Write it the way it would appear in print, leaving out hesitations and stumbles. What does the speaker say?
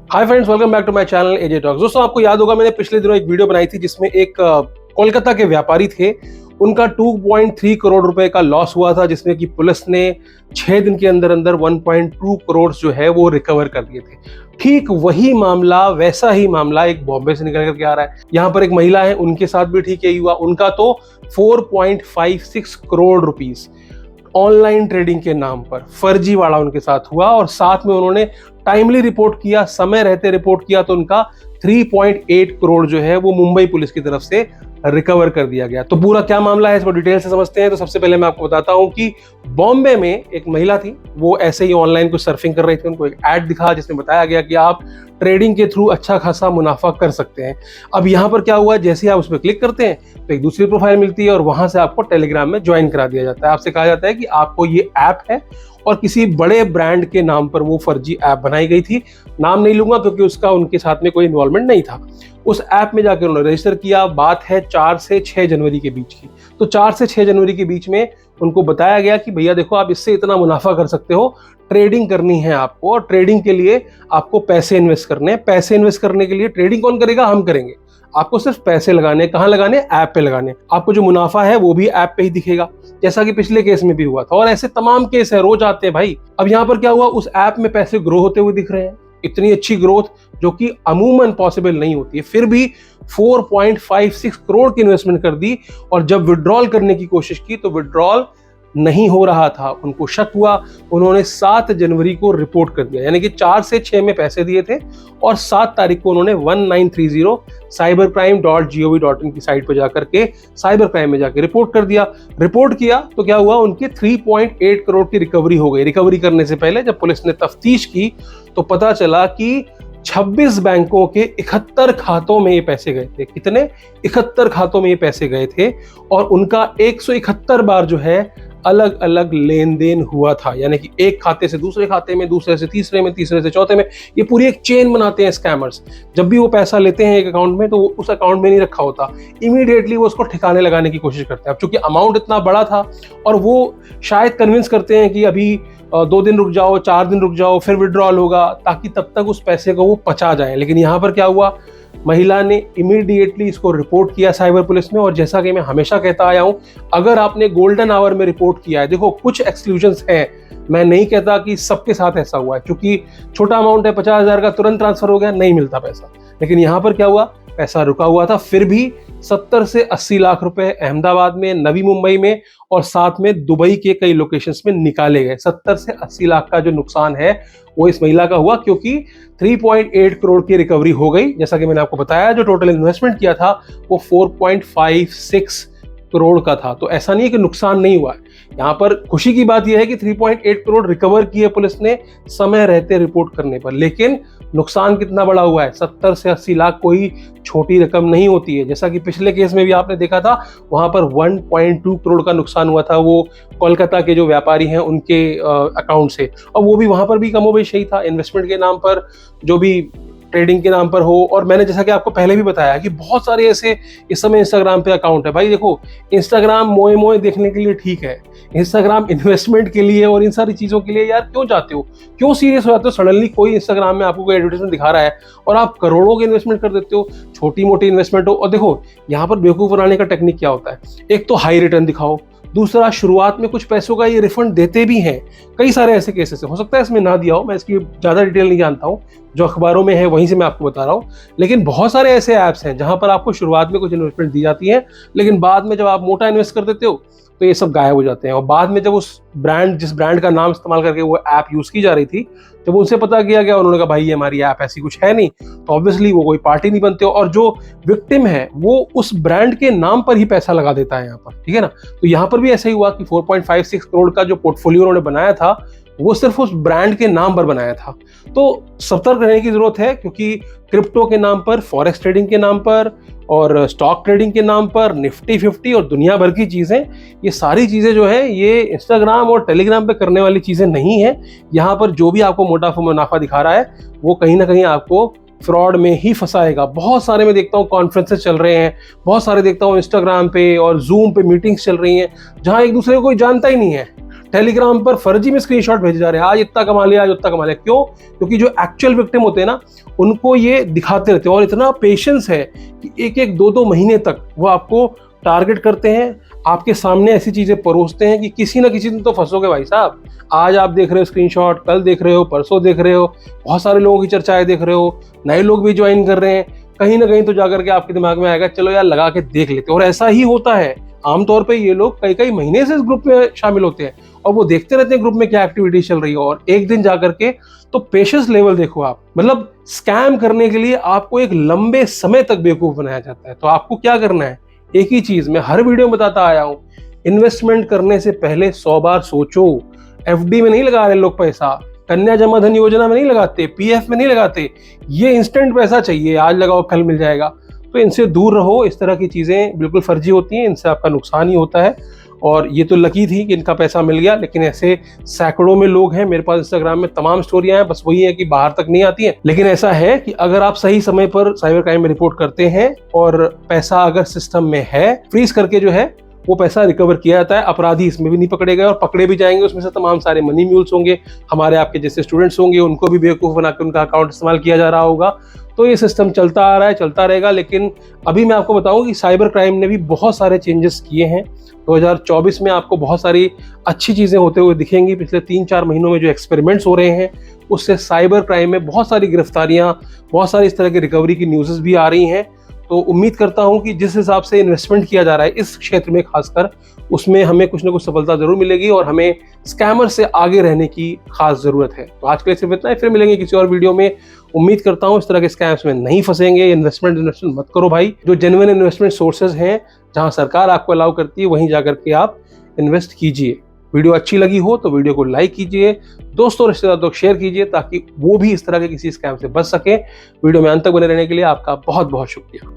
Hi friends, welcome back to my channel AJ talks. दोस्तों, आपको याद होगा मैंने पिछले दिनों एक वीडियो बनाई थी जिसमें एक कोलकाता के व्यापारी थे। उनका 2.3 करोड़ रुपए का लॉस हुआ था, जिसमें कि पुलिस ने 6 दिन के अंदर अंदर 1.2 करोड़ जो है वो रिकवर कर दिए थे। ठीक वही मामला, वैसा ही मामला एक बॉम्बे से निकल करके आ रहा है। यहाँ पर एक महिला है, उनके साथ भी ठीक यही हुआ। उनका तो 4.56 करोड़ रुपीस ऑनलाइन ट्रेडिंग के नाम पर फर्जीवाड़ा उनके साथ हुआ, और साथ में उन्होंने टाइमली रिपोर्ट किया, समय रहते रिपोर्ट किया, तो उनका 3.8 करोड़ जो है वो मुंबई पुलिस की तरफ से रिकवर कर दिया गया। तो पूरा क्या मामला है इसको डिटेल से समझते हैं। तो सबसे पहले मैं आपको बताता हूं कि बॉम्बे में एक महिला थी, वो ऐसे ही ऑनलाइन कुछ सर्फिंग कर रही थी। उनको एक ऐड दिखा जिसमें बताया गया कि आप ट्रेडिंग के थ्रू अच्छा खासा मुनाफा कर सकते हैं। अब यहाँ पर क्या हुआ, जैसे ही आप उस पर क्लिक करते हैं तो एक दूसरी प्रोफाइल मिलती है और वहां से आपको टेलीग्राम में ज्वाइन करा दिया जाता है। आपसे कहा जाता है कि आपको ये ऐप है, और किसी बड़े ब्रांड के नाम पर वो फर्जी ऐप बनाई गई थी। नाम नहीं लूंगा क्योंकि उसका उनके साथ में कोई इन्वॉल्वमेंट नहीं था। उस ऐप में जाकर उन्होंने रजिस्टर किया। बात है 4 से 6 जनवरी के बीच की। तो 4 से 6 जनवरी के बीच में उनको बताया गया कि भैया देखो, आप इससे इतना मुनाफा कर सकते हो, ट्रेडिंग करनी है आपको, और ट्रेडिंग के लिए आपको पैसे इन्वेस्ट करने हैं। पैसे इन्वेस्ट करने के लिए ट्रेडिंग कौन करेगा? हम करेंगे। आपको सिर्फ पैसे लगाने, कहाँ लगाने? ऐप पे लगाने। आपको जो मुनाफा है वो भी ऐप पे ही दिखेगा, जैसा कि पिछले केस में भी हुआ था। और ऐसे तमाम केस है, रोज आते हैं भाई। अब यहाँ पर क्या हुआ, उस ऐप में पैसे ग्रो होते हुए दिख रहे हैं। इतनी अच्छी ग्रोथ जो कि अमूमन पॉसिबल नहीं होती है, फिर भी 4.56 करोड़ की इन्वेस्टमेंट कर दी। और जब विड्रॉल करने की कोशिश की तो विड्रॉल नहीं हो रहा था। उनको शक हुआ, उन्होंने 7 जनवरी को रिपोर्ट कर दिया। यानी कि 4 से 6 में पैसे दिए थे और 7 तारीख को उन्होंने 1930 cybercrime.gov.in की साइट पर जाकर के साइबर क्राइम में जाकर रिपोर्ट कर दिया। रिपोर्ट किया तो क्या हुआ, उनकी 3.8 करोड़ की रिकवरी हो गई। रिकवरी करने से पहले जब पुलिस ने तफ्तीश की तो पता चला कि 26 बैंकों के 71 खातों में ये पैसे गए थे। कितने? 71 खातों में ये पैसे गए थे, और उनका 171 बार जो है अलग अलग लेन देन हुआ था। यानी कि एक खाते से दूसरे खाते में, दूसरे से तीसरे में, तीसरे से चौथे में। ये पूरी एक चेन बनाते हैं स्कैमर्स। जब भी वो पैसा लेते हैं एक अकाउंट में तो वो उस अकाउंट में नहीं रखा होता, इमीडिएटली वो उसको ठिकाने लगाने की कोशिश करते हैं। अब चूंकि अमाउंट इतना बड़ा था, और वो शायद कन्विंस करते हैं कि अभी 2 दिन रुक जाओ, 4 दिन रुक जाओ, फिर विड्रॉल होगा, ताकि तब तक उस पैसे को वो पचा जाए। लेकिन यहाँ पर क्या हुआ, महिला ने इमीडिएटली इसको रिपोर्ट किया साइबर पुलिस में। और जैसा कि मैं हमेशा कहता आया हूं, अगर आपने गोल्डन आवर में रिपोर्ट किया है, देखो कुछ एक्सक्लूजन्स हैं, मैं नहीं कहता कि सबके साथ ऐसा हुआ है, क्योंकि छोटा अमाउंट है, 50,000 का तुरंत ट्रांसफर हो गया, नहीं मिलता पैसा। लेकिन यहाँ पर क्या हुआ, पैसा रुका हुआ था, फिर भी 70 से 80 लाख रुपए अहमदाबाद में, नवी मुंबई में, और साथ में दुबई के कई लोकेशंस में निकाले गए। 70 से 80 लाख का जो नुकसान है वो इस महिला का हुआ, क्योंकि 3.8 करोड़ की रिकवरी हो गई। जैसा कि मैंने आपको बताया, जो टोटल इन्वेस्टमेंट किया था वो 4.56 करोड़ का था। तो ऐसा नहीं है कि नुकसान नहीं हुआ है। यहाँ पर खुशी की बात यह है कि 3.8 करोड़ रिकवर किए पुलिस ने समय रहते रिपोर्ट करने पर। लेकिन नुकसान कितना बड़ा हुआ है? 70 से 80 लाख कोई छोटी रकम नहीं होती है। जैसा कि पिछले केस में भी आपने देखा था, वहां पर 1.2 करोड़ का नुकसान हुआ था, वो कोलकाता के जो व्यापारी हैं उनके अकाउंट से। और वो भी वहां पर भी कमोबेश यही था, इन्वेस्टमेंट के नाम पर, जो भी ट्रेडिंग के नाम पर हो। और मैंने जैसा कि आपको पहले भी बताया कि बहुत सारे ऐसे इस समय इंस्टाग्राम पे अकाउंट है। भाई देखो, इंस्टाग्राम मोए मोए देखने के लिए ठीक है, इंस्टाग्राम इन्वेस्टमेंट के लिए और इन सारी चीजों के लिए यार क्यों जाते हो? क्यों सीरियस हो जाते हो? सडनली कोई इंस्टाग्राम में आपको कोई एडवर्टाइजमेंट दिखा रहा है और आप करोड़ों की इन्वेस्टमेंट कर देते हो, छोटी मोटी इन्वेस्टमेंट हो। और देखो, यहाँ पर बेवकूफ बनाने का टेक्निक क्या होता है, एक तो हाई रिटर्न दिखाओ, दूसरा शुरुआत में कुछ पैसों का ये रिफंड देते भी हैं। कई सारे ऐसे केसेस हैं, हो सकता है इसमें ना दिया हो, मैं इसकी ज्यादा डिटेल नहीं जानता हूँ, जो अखबारों में है वहीं से मैं आपको बता रहा हूँ। लेकिन बहुत सारे ऐसे ऐप्स हैं जहां पर आपको शुरुआत में कुछ इन्वेस्टमेंट दी जाती है, लेकिन बाद में जब आप मोटा इन्वेस्ट कर देते हो तो ये सब गायब हो जाते हैं। और बाद में जब उस ब्रांड, जिस ब्रांड का नाम इस्तेमाल करके वो ऐप यूज की जा रही थी, जब उनसे पता किया गया, उन्होंने कहा भाई ये हमारी ऐप ऐसी कुछ है नहीं, तो ऑब्वियसली वो कोई पार्टी नहीं बनते हो। और जो विक्टिम है वो उस ब्रांड के नाम पर ही पैसा लगा देता है यहाँ पर, ठीक है ना। तो यहाँ पर भी ऐसा ही हुआ कि 4.56 करोड़ का जो पोर्टफोलियो उन्होंने बनाया था वो सिर्फ उस ब्रांड के नाम पर बनाया था। तो सतर्क रहने की जरूरत है, क्योंकि क्रिप्टो के नाम पर, फॉरेक्स ट्रेडिंग के नाम पर, और स्टॉक ट्रेडिंग के नाम पर, निफ्टी 50 और दुनिया भर की चीजें, ये सारी चीजें जो है ये इंस्टाग्राम और टेलीग्राम पे करने वाली चीजें नहीं है। यहाँ पर जो भी आपको मोटा मुनाफा दिखा रहा है वो कहीं ना कहीं आपको फ्रॉड में ही फंसाएगा। बहुत सारे मैं देखता हूँ कॉन्फ्रेंसेस चल रहे हैं, बहुत सारे देखता हूँ इंस्टाग्राम पे और जूम पे मीटिंग्स चल रही हैं, जहाँ एक दूसरे को कोई जानता ही नहीं है। टेलीग्राम पर फर्जी में स्क्रीनशॉट भेजे जा रहे हैं, आज इतना कमा लिया, आज उतना कमा लिया। क्यों? क्योंकि जो एक्चुअल विक्टिम होते हैं ना, उनको ये दिखाते रहते हैं और इतना पेशेंस है कि एक एक दो दो महीने तक वो आपको टारगेट करते हैं, आपके सामने ऐसी चीजें परोसते हैं कि किसी ना किसी दिन तो फंसोगे भाई साहब। आज आप देख रहे हो स्क्रीनशॉट, कल देख रहे हो, परसों देख रहे हो, बहुत सारे लोगों की चर्चाएं देख रहे हो, नए लोग भी ज्वाइन कर रहे हैं, कहीं ना कहीं तो जाकर के आपके दिमाग में आएगा चलो यार लगा के देख लेते। और ऐसा ही होता है, आमतौर पे ये लोग कई कई महीने से इस ग्रुप में शामिल होते हैं और वो देखते रहते हैं ग्रुप में क्या एक्टिविटी चल रही है, और एक दिन जाकर के तो पेशेंस लेवल देखो आप, मतलब स्कैम करने के लिए आपको एक लंबे समय तक बेवकूफ बनाया जाता है। तो आपको क्या करना है, एक ही चीज मैं हर वीडियो में बताता आया हूं, इन्वेस्टमेंट करने से पहले 100 बार सोचो। एफडी में नहीं लगा रहे लोग पैसा, कन्या जमा धन योजना में नहीं लगाते, पीएफ में नहीं लगाते, ये इंस्टेंट पैसा चाहिए, आज लगाओ कल मिल जाएगा। तो इनसे दूर रहो, इस तरह की चीजें बिल्कुल फर्जी होती हैं, इनसे आपका नुकसान ही होता है। और ये तो लकी थी कि इनका पैसा मिल गया, लेकिन ऐसे सैकड़ों में लोग हैं। मेरे पास इंस्टाग्राम में तमाम स्टोरियां हैं, बस वही है कि बाहर तक नहीं आती हैं। लेकिन ऐसा है कि अगर आप सही समय पर साइबर क्राइम में रिपोर्ट करते हैं और पैसा अगर सिस्टम में है, फ्रीज करके जो है वो पैसा रिकवर किया जाता है। अपराधी इसमें भी नहीं पकड़े गए, और पकड़े भी जाएंगे उसमें से तमाम सारे मनी म्यूल्स होंगे, हमारे आपके जैसे स्टूडेंट्स होंगे, उनको भी बेवकूफ़ बना के उनका अकाउंट इस्तेमाल किया जा रहा होगा। तो ये सिस्टम चलता आ रहा है, चलता रहेगा। लेकिन अभी मैं आपको बताऊं कि साइबर क्राइम ने भी बहुत सारे चेंजेस किए हैं। 2024 में आपको बहुत सारी अच्छी चीज़ें होते हुए दिखेंगी। पिछले 3-4 महीनों में जो एक्सपेरिमेंट्स हो रहे हैं उससे साइबर क्राइम में बहुत सारी गिरफ्तारियाँ, बहुत सारी इस तरह की रिकवरी की न्यूज़ भी आ रही हैं। तो उम्मीद करता हूं कि जिस हिसाब से इन्वेस्टमेंट किया जा रहा है इस क्षेत्र में खासकर, उसमें हमें कुछ ना कुछ सफलता जरूर मिलेगी और हमें स्कैमर से आगे रहने की खास जरूरत है। तो आज के लिए सिर्फ इतना ही, फिर मिलेंगे किसी और वीडियो में। उम्मीद करता हूं इस तरह के स्कैम्स में नहीं फंसेंगे। इन्वेस्टमेंट मत करो भाई, जो जेन्युइन इन्वेस्टमेंट सोर्सेज हैं, जहां सरकार आपको अलाउ करती है, वहीं जाकर के आप इन्वेस्ट कीजिए। वीडियो अच्छी लगी हो तो वीडियो को लाइक कीजिए, दोस्तों रिश्तेदारों को शेयर कीजिए, ताकि वो भी इस तरह के किसी स्कैम से बच सके। वीडियो में अंत तक बने रहने के लिए आपका बहुत बहुत शुक्रिया।